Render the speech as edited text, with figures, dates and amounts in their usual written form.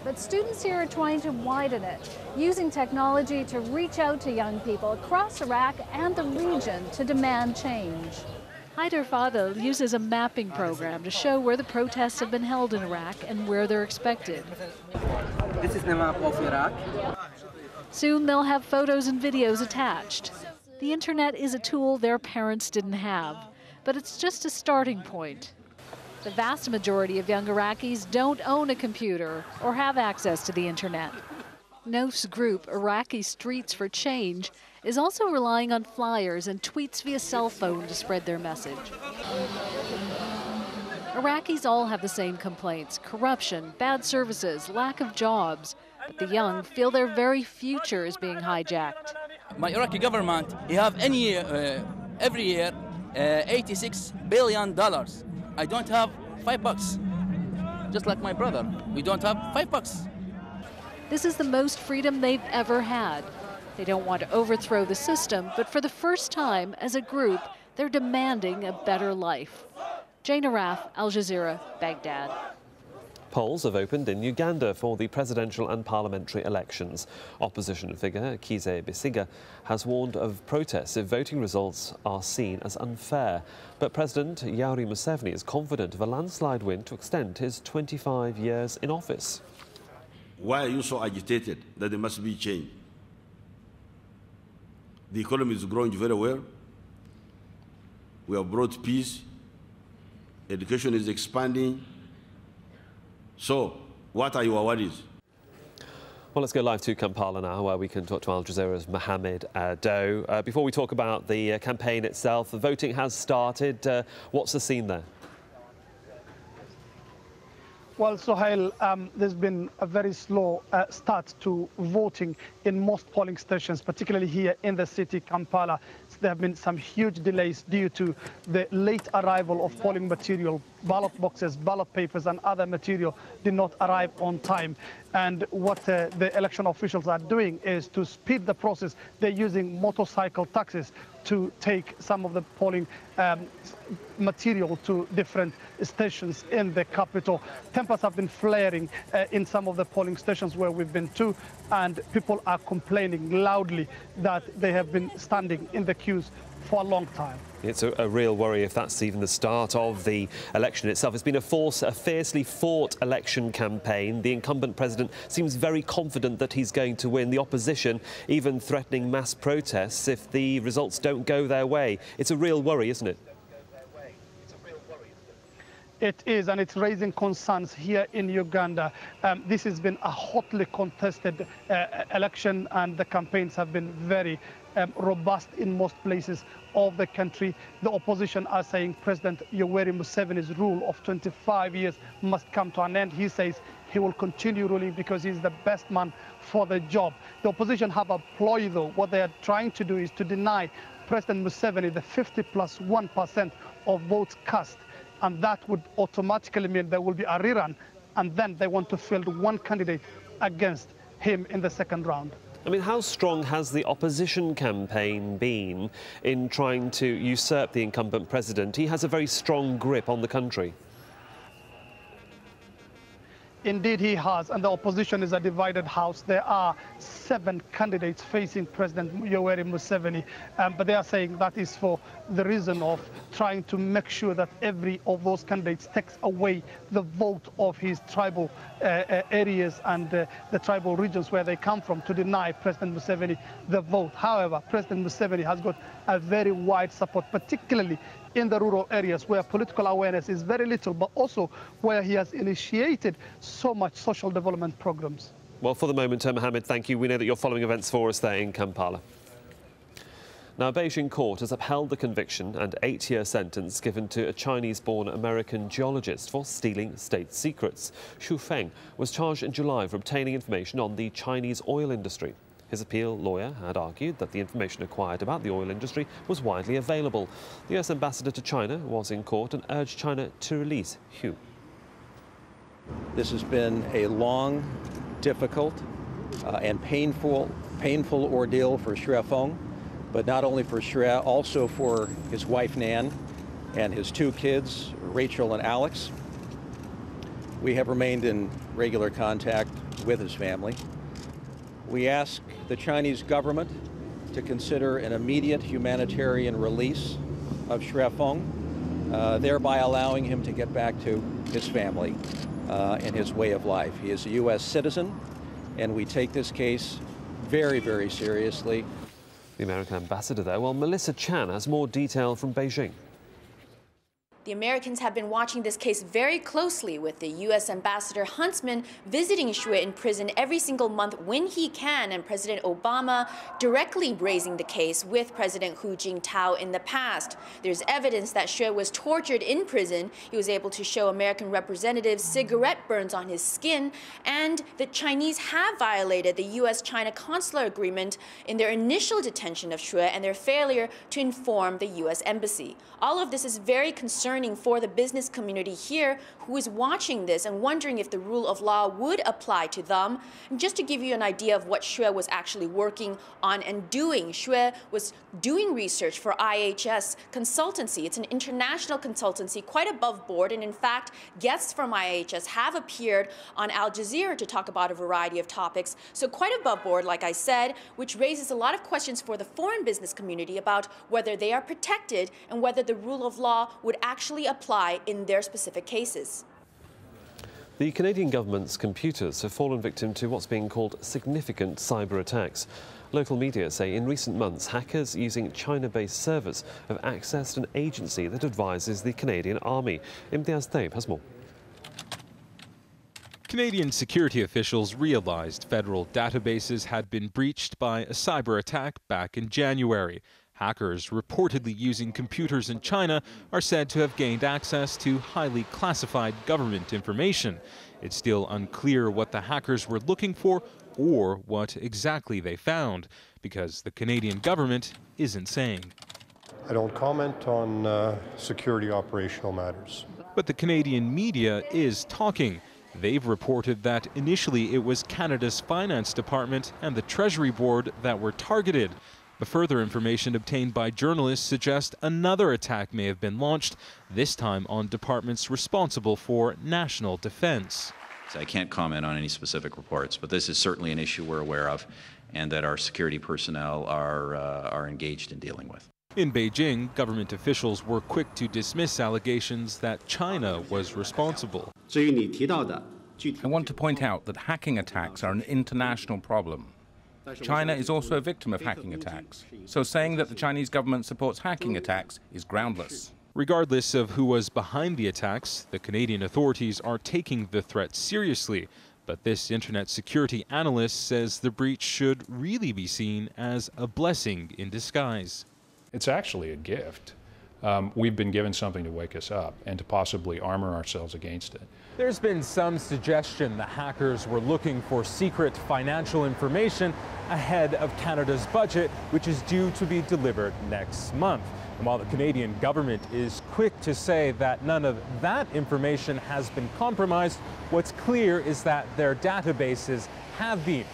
but students here are trying to widen it, using technology to reach out to young people across Iraq and the region to demand change. Haider Fadel uses a mapping program to show where the protests have been held in Iraq and where they're expected. This is the map of Iraq. Soon they'll have photos and videos attached. The internet is a tool their parents didn't have, but it's just a starting point. The vast majority of young Iraqis don't own a computer or have access to the internet. Nof's group, Iraqi Streets for Change, is also relying on flyers and tweets via cell phone to spread their message. Iraqis all have the same complaints: corruption, bad services, lack of jobs. But the young feel their very future is being hijacked. My Iraqi government, you have every year $86 billion. I don't have $5. Just like my brother, we don't have $5. This is the most freedom they've ever had. They don't want to overthrow the system, but for the first time as a group, they're demanding a better life. Jane Araf, AlJazeera, Baghdad. Polls have opened in Uganda for the presidential and parliamentary elections. Opposition figure Kizza Besigye has warned of protests if voting results are seen as unfair. But President Yoweri Museveni is confident of a landslide win to extend his 25 years in office. Why are you so agitated that there must be change? The economy is growing very well. We have brought peace. Education is expanding. So, what are your worries? Well, let's go live to Kampala now, where we can talk to Al Jazeera's Mohammed Doe. Before we talk about the campaign itself, the voting has started. What's the scene there? Well, Sohail, there's been a very slow start to voting in most polling stations, particularly here in the city, Kampala. There have been some huge delays due to the late arrival of polling material. Ballot boxes, ballot papers and other material did not arrive on time. And what the election officials are doing is to speed the process. They're using motorcycle taxis to take some of the polling material to different stations in the capital. Tempers have been flaring in some of the polling stations where we've been to, and people are complaining loudly that they have been standing in the queues for a long time. It's a real worry if that's even the start of the election itself. It's been a fiercely fought election campaign. The incumbent president seems very confident that he's going to win. The opposition even threatening mass protests if the results don't go their way. It's a real worry, isn't it? It is, and it's raising concerns here in Uganda. This has been a hotly contested election, and the campaigns have been very robust in most places of the country. The opposition are saying President Yoweri Museveni's rule of 25 years must come to an end. He says he will continue ruling because he's the best man for the job. The opposition have a ploy, though. What they are trying to do is to deny President Museveni the 50+1% of votes cast. And that would automatically mean there will be a rerun, and then they want to field one candidate against him in the second round. I mean, how strong has the opposition campaign been in trying to usurp the incumbent president? He has a very strong grip on the country. Indeed, he has, and the opposition is a divided house. There are 7 candidates facing President Yoweri Museveni, but they are saying that is for the reason of trying to make sure that every of those candidates takes away the vote of his tribal areas and the tribal regions where they come from, to deny President Museveni the vote. However, President Museveni has got a very wide support, particularly in the rural areas where political awareness is very little, but also where he has initiated so much social development programs. Well, for the moment, Mohammed, thank you. We know that you're following events for us there in Kampala. Now, a Beijing court has upheld the conviction and 8-year sentence given to a Chinese-born American geologist for stealing state secrets. Xu Feng was charged in July for obtaining information on the Chinese oil industry. His appeal lawyer had argued that the information acquired about the oil industry was widely available. The US ambassador to China was in court and urged China to release Xu. This has been a long, difficult, and painful ordeal for Xu Feng, but not only for Xu, also for his wife Nan and his 2 kids, Rachel and Alex. We have remained in regular contact with his family. We ask the Chinese government to consider an immediate humanitarian release of Xue Feng, thereby allowing him to get back to his family and his way of life. He is a U.S. citizen, and we take this case very, very seriously. The American ambassador there. Well, Melissa Chan has more detail from Beijing. The Americans have been watching this case very closely, with the U.S. Ambassador Huntsman visiting Xue in prison every single month when he can, and President Obama directly raising the case with President Hu Jintao in the past. There's evidence that Xue was tortured in prison. He was able to show American representatives cigarette burns on his skin, and the Chinese have violated the U.S.-China consular agreement in their initial detention of Xue and their failure to inform the U.S. Embassy. All of this is very concerning for the business community here, who is watching this and wondering if the rule of law would apply to them. And just to give you an idea of what Xue was actually working on and doing, Xue was doing research for IHS Consultancy. It's an international consultancy, quite above board, and in fact, guests from IHS have appeared on AlJazeera to talk about a variety of topics. So quite above board, like I said, which raises a lot of questions for the foreign business community about whether they are protected and whether the rule of law would actually apply in their specific cases. The Canadian government's computers have fallen victim to what's being called significant cyber attacks. Local media say in recent months, hackers using China-based servers have accessed an agency that advises the Canadian Army. Imtiaz Taib has more. Canadian security officials realized federal databases had been breached by a cyber attack back in January. Hackers reportedly using computers in China are said to have gained access to highly classified government information. It's still unclear what the hackers were looking for or what exactly they found, because the Canadian government isn't saying. I don't comment on security operational matters. But the Canadian media is talking. They've reported that initially it was Canada's Finance Department and the Treasury Board that were targeted. But further information obtained by journalists suggests another attack may have been launched, this time on departments responsible for national defense. I can't comment on any specific reports, but this is certainly an issue we're aware of and that our security personnel are engaged in dealing with. In Beijing, government officials were quick to dismiss allegations that China was responsible. I want to point out that hacking attacks are an international problem. China is also a victim of hacking attacks, so saying that the Chinese government supports hacking attacks is groundless. Regardless of who was behind the attacks, the Canadian authorities are taking the threat seriously. But this internet security analyst says the breach should really be seen as a blessing in disguise. It's actually a gift. We've been given something to wake us up and to possibly armor ourselves against it. There's been some suggestion the hackers were looking for secret financial information ahead of Canada's budget, which is due to be delivered next month. And while the Canadian government is quick to say that none of that information has been compromised, what's clear is that their databases have been.